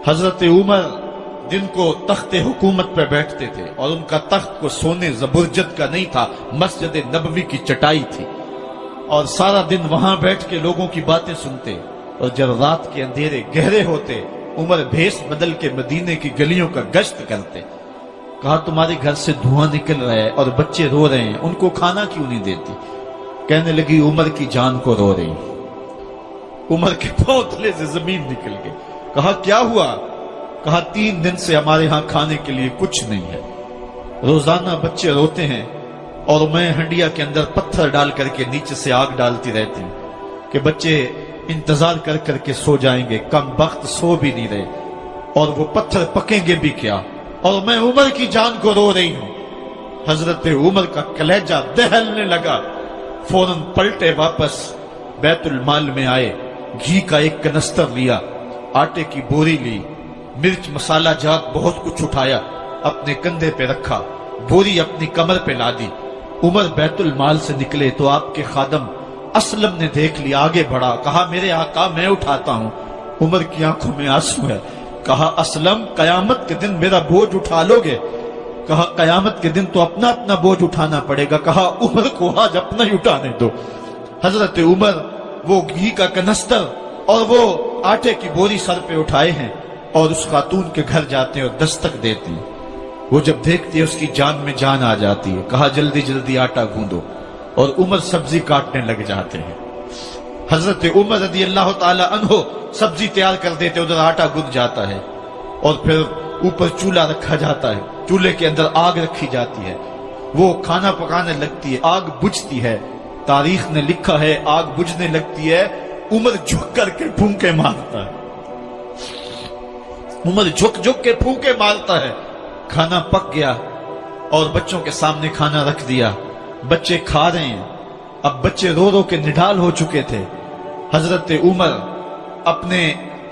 حضرت عمر جن کو تخت حکومت پہ بیٹھتے تھے اور ان کا تخت کو سونے زبرجد کا نہیں تھا، مسجد نبوی کی چٹائی تھی، اور سارا دن وہاں بیٹھ کے لوگوں کی باتیں سنتے، اور جب رات کے اندھیرے گہرے ہوتے عمر بھیس بدل کے مدینے کی گلیوں کا گشت کرتے۔ کہا تمہارے گھر سے دھواں نکل رہا ہے اور بچے رو رہے ہیں، ان کو کھانا کیوں نہیں دیتی؟ کہنے لگی عمر کی جان کو رو رہی۔ عمر کے پاؤں تلے سے زمین نکل گئی۔ کہا کیا ہوا؟ کہا 3 دن سے ہمارے ہاں کھانے کے لیے کچھ نہیں ہے، روزانہ بچے روتے ہیں اور میں ہنڈیا کے اندر پتھر ڈال کر کے نیچے سے آگ ڈالتی رہتی ہوں کہ بچے انتظار کر کر کے سو جائیں گے، کم وقت سو بھی نہیں رہے، اور وہ پتھر پکیں گے بھی کیا، اور میں عمر کی جان کو رو رہی ہوں۔ حضرت عمر کا کلیجہ دہلنے لگا، فوراً پلٹے، واپس بیت المال میں آئے، گھی کا ایک کنستر لیا، آٹے کی بوری لی، مرچ مسالہ جات بہت کچھ اٹھایا، اپنے کندھے پہ رکھا، بوری اپنی کمر پہ لا دی۔ عمر بیت المال سے نکلے تو آپ کے خادم اسلم نے دیکھ لیا، آگے بڑھا، کہا میرے آقا میں اٹھاتا ہوں۔ عمر کی آنکھوں میں آنسو ہے۔ کہا اسلم قیامت کے دن میرا بوجھ اٹھا لو گے؟ کہا قیامت کے دن تو اپنا اپنا بوجھ اٹھانا پڑے گا۔ کہا عمر کو آج اپنا ہی اٹھانے دو۔ حضرت عمر وہ گھی کا کنستر اور وہ آٹے کی بوری سر پہ اٹھائے ہیں اور اس خاتون کے گھر جاتے ہیں اور دستک دیتے ہیں۔ وہ جب دیکھتی ہے اس کی جان میں جان آ جاتی ہے۔ کہا جلدی جلدی آٹا گوندو، اور عمر سبزی کاٹنے لگ جاتے ہیں۔ حضرت عمر رضی اللہ تعالی عنہ سبزی تیار کر دیتے، ادھر آٹا گند جاتا ہے، اور پھر اوپر چولہا رکھا جاتا ہے، چولہے کے اندر آگ رکھی جاتی ہے، وہ کھانا پکانے لگتی ہے، آگ بجھتی ہے۔ تاریخ نے لکھا ہے آگ بجھنے لگتی ہے، عمر جھک کر کے پھونکے مارتا ہے، عمر جھک جھک کے پھونکے مارتا ہے۔ کھانا پک گیا اور بچوں کے سامنے کھانا رکھ دیا، بچے کھا رہے ہیں۔ اب بچے رو رو کے نڈال ہو چکے تھے۔ حضرت عمر اپنے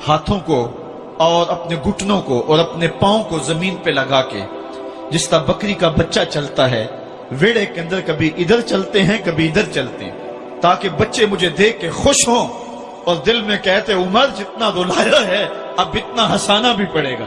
ہاتھوں کو اور اپنے گھٹنوں کو اور اپنے پاؤں کو زمین پہ لگا کے، جس طرح بکری کا بچہ چلتا ہے، ویڑے کے اندر کبھی ادھر چلتے ہیں کبھی ادھر چلتے ہیں، تاکہ بچے مجھے دیکھ کے خوش ہوں اور دل میں کہتے عمر جتنا رلایا ہے اب اتنا ہنسانا بھی پڑے گا۔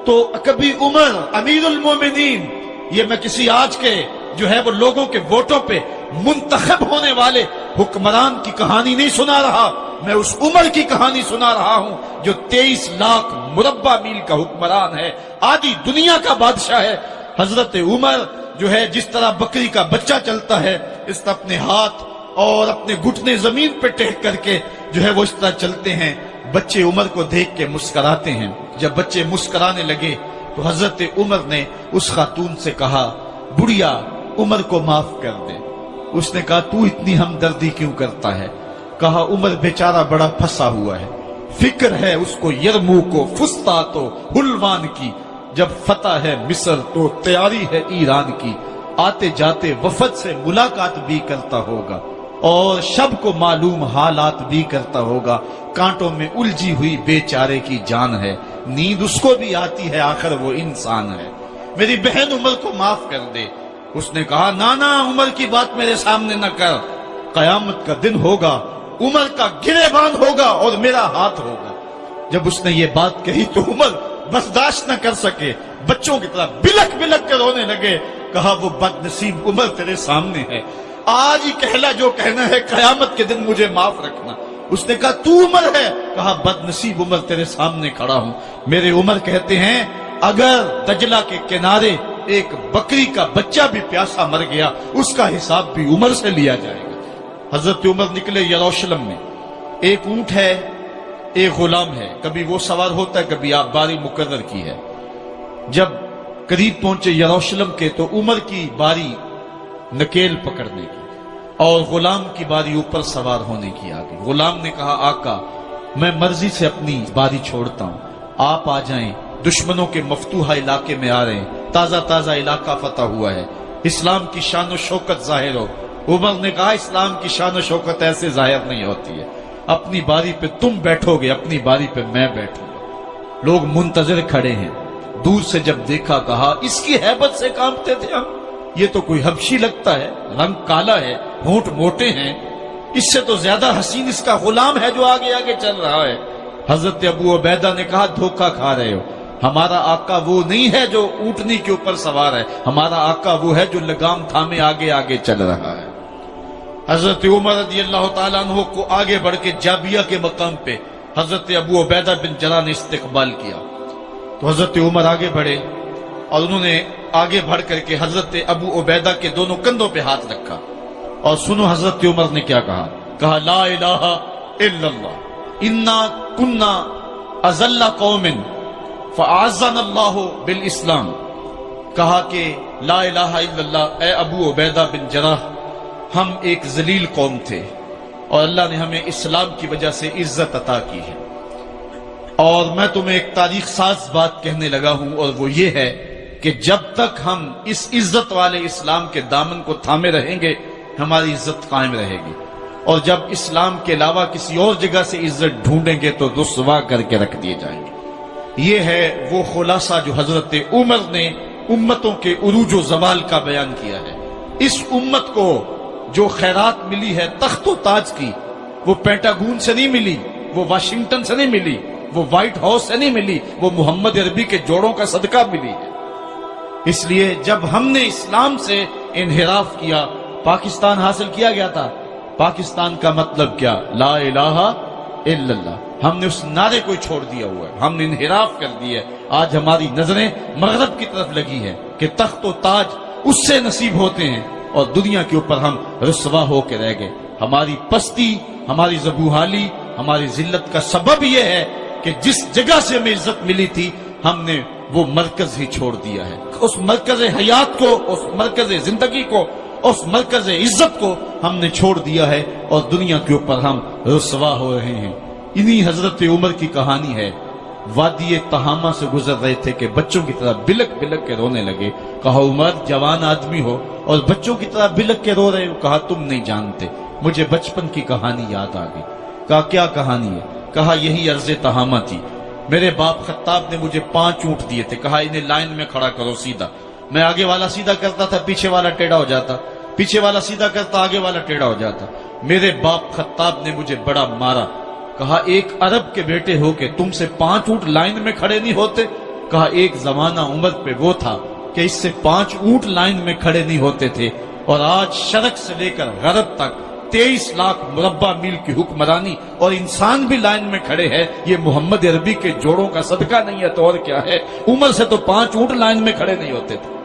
تو کبھی عمر امیر المومنین، یہ میں کسی آج کے جو ہے وہ لوگوں کے ووٹوں پہ منتخب ہونے والے حکمران کی کہانی نہیں سنا رہا، میں اس عمر کی کہانی سنا رہا ہوں جو 23 لاکھ مربع میل کا حکمران ہے، آدھی دنیا کا بادشاہ ہے۔ حضرت عمر جو ہے جس طرح بکری کا بچہ چلتا ہے، اس طرح اپنے ہاتھ اور اپنے گھٹنے زمین پہ ٹیک کر کے جو ہے وہ اس طرح چلتے ہیں۔ بچے عمر کو دیکھ کے مسکراتے ہیں۔ جب بچے مسکرانے لگے تو حضرت عمر نے اس خاتون سے کہا بڑھیا عمر کو معاف کر دے۔ اس نے کہا تو اتنی ہمدردی کیوں کرتا ہے؟ کہا عمر بیچارہ بڑا پھنسا ہوا ہے، فکر ہے اس کو یرموک و فسطاط و حلوان کی، جب فتح ہے مصر تو تیاری ہے ایران کی، آتے جاتے وفد سے ملاقات بھی کرتا ہوگا اور شب کو معلوم حالات بھی کرتا ہوگا، کانٹوں میں الجھی ہوئی بیچارے کی جان ہے، نیند اس کو بھی آتی ہے، آخر وہ انسان ہے، میری بہن عمر کو معاف کر دے۔ اس نے کہا نانا عمر کی بات میرے سامنے نہ کر، قیامت کا دن ہوگا، عمر کا گریبان ہوگا اور میرا ہاتھ ہوگا۔ جب اس نے یہ بات کہی تو عمر برداشت نہ کر سکے، بچوں کی طرح بلک بلک کر رونے لگے۔ کہا وہ بد نصیب عمر تیرے سامنے ہے، آج ہی کہلا جو کہنا ہے، قیامت کے دن مجھے معاف رکھنا۔ اس نے کہا تو عمر ہے؟ کہا بد نصیب عمر تیرے سامنے کھڑا ہوں۔ میرے عمر کہتے ہیں اگر دجلہ کے کنارے ایک بکری کا بچہ بھی پیاسا مر گیا، اس کا حساب بھی عمر سے لیا جائے گا۔ حضرت عمر نکلے یروشلم میں، ایک اونٹ ہے ایک غلام ہے، کبھی وہ سوار ہوتا ہے کبھی آپ باری مقرر کی ہے۔ جب قریب پہنچے یروشلم کے تو عمر کی باری نکیل پکڑنے کی اور غلام کی باری اوپر سوار ہونے کی آ گئی۔ غلام نے کہا آقا میں مرضی سے اپنی باری چھوڑتا ہوں، آپ آ جائیں، دشمنوں کے مفتوحہ علاقے میں آ رہے ہیں، تازہ تازہ علاقہ فتح ہوا ہے، اسلام کی شان و شوکت ظاہر ہو۔ عمر نے کہا اسلام کی شان و شوکت ایسے ظاہر نہیں ہوتی ہے، اپنی باری پہ تم بیٹھو گے، اپنی باری پہ میں بیٹھوں گا۔ لوگ منتظر کھڑے ہیں، دور سے جب دیکھا کہا اس کی ہیبت سے کانپتے تھے ہم، یہ تو کوئی حبشی لگتا ہے، رنگ کالا ہے، ہونٹ موٹے ہیں، اس سے تو زیادہ حسین اس کا غلام ہے جو آگے آگے چل رہا ہے۔ حضرت ابو عبیدہ نے کہا دھوکہ کھا رہے ہو، ہمارا آقا وہ نہیں ہے جو اونٹنی کے اوپر سوار ہے، ہمارا آقا وہ ہے جو لگام تھامے آگے آگے چل رہا ہے۔ حضرت عمر رضی اللہ تعالیٰ عنہ کو آگے بڑھ کے جابیہ کے مقام پہ حضرت ابو عبیدہ بن جراح نے استقبال کیا، تو حضرت عمر آگے بڑھے اور انہوں نے آگے بڑھ کر کے حضرت ابو عبیدہ کے دونوں کندھوں پہ ہاتھ رکھا، اور سنو حضرت عمر نے کیا کہا لا الہ الا اللہ انا کنا اذل قوم فاعزنا اللہ بالاسلام، کہا کہ لا الہ الا اللہ، اے ابو عبیدہ بن جراح، ہم ایک ذلیل قوم تھے اور اللہ نے ہمیں اسلام کی وجہ سے عزت عطا کی ہے۔ اور میں تمہیں ایک تاریخ ساز بات کہنے لگا ہوں، اور وہ یہ ہے کہ جب تک ہم اس عزت والے اسلام کے دامن کو تھامے رہیں گے ہماری عزت قائم رہے گی، اور جب اسلام کے علاوہ کسی اور جگہ سے عزت ڈھونڈیں گے تو رسوا کر کے رکھ دیے جائیں گے۔ یہ ہے وہ خلاصہ جو حضرت عمر نے امتوں کے عروج و زوال کا بیان کیا ہے۔ اس امت کو جو خیرات ملی ہے تخت و تاج کی، وہ پینٹاگون سے نہیں ملی، وہ واشنگٹن سے نہیں ملی، وہ وائٹ ہاؤس سے نہیں ملی، وہ محمد عربی کے جوڑوں کا صدقہ ملی ہے۔ اس لیے جب ہم نے اسلام سے انحراف کیا، پاکستان حاصل کیا گیا تھا۔ پاکستان کا مطلب کیا؟ لا الہ الا اللہ۔ ہم نے اس نعرے کو چھوڑ دیا ہوا ہے، ہم نے انحراف کر دیا ہے۔ آج ہماری نظریں مغرب کی طرف لگی ہیں کہ تخت و تاج اس سے نصیب ہوتے ہیں، اور دنیا کے اوپر ہم رسوا ہو کے رہ گئے۔ ہماری پستی، ہماری زبوحالی، ہماری ذلت کا سبب یہ ہے کہ جس جگہ سے ہمیں عزت ملی تھی ہم نے وہ مرکز ہی چھوڑ دیا ہے۔ اس مرکز حیات کو، اس مرکز زندگی کو، اس مرکز عزت کو ہم نے چھوڑ دیا ہے، اور دنیا کے اوپر ہم رسوا ہو رہے ہیں۔ انہی حضرت عمر کی کہانی ہے۔ وادی تہامہ سے گزر رہے تھے کہ بچوں کی طرح بلک بلک کے رونے لگے۔ کہا عمر جوان آدمی ہو اور بچوں کی طرح بلک کے رو رہے ہو؟ کہا تم نہیں جانتے، مجھے بچپن کی کہانی یاد آ گئی۔ کہا کیا کہانی ہے؟ کہا یہی عرض تہامہ تھی، میرے باپ خطاب نے مجھے 5 اونٹ دیے تھے، کہا انہیں لائن میں کھڑا کرو سیدھا۔ میں آگے والا سیدھا کرتا تھا، پیچھے والا ٹیڑھا ہو جاتا، پیچھے والا سیدھا کرتا، آگے والا ٹیڑھا ہو جاتا۔ میرے باپ خطاب نے مجھے بڑا مارا۔ کہا ایک عرب کے بیٹے ہو کہ تم سے 5 اونٹ لائن میں کھڑے نہیں ہوتے؟ کہا ایک زمانہ عمر پہ وہ تھا کہ اس سے 5 اونٹ لائن میں کھڑے نہیں ہوتے تھے، اور آج شرق سے لے کر غرب تک 23 لاکھ مربع میل کی حکمرانی اور انسان بھی لائن میں کھڑے ہیں۔ یہ محمد عربی کے جوڑوں کا صدقہ نہیں ہے تو اور کیا ہے؟ عمر سے تو 5 اونٹ لائن میں کھڑے نہیں ہوتے تھے۔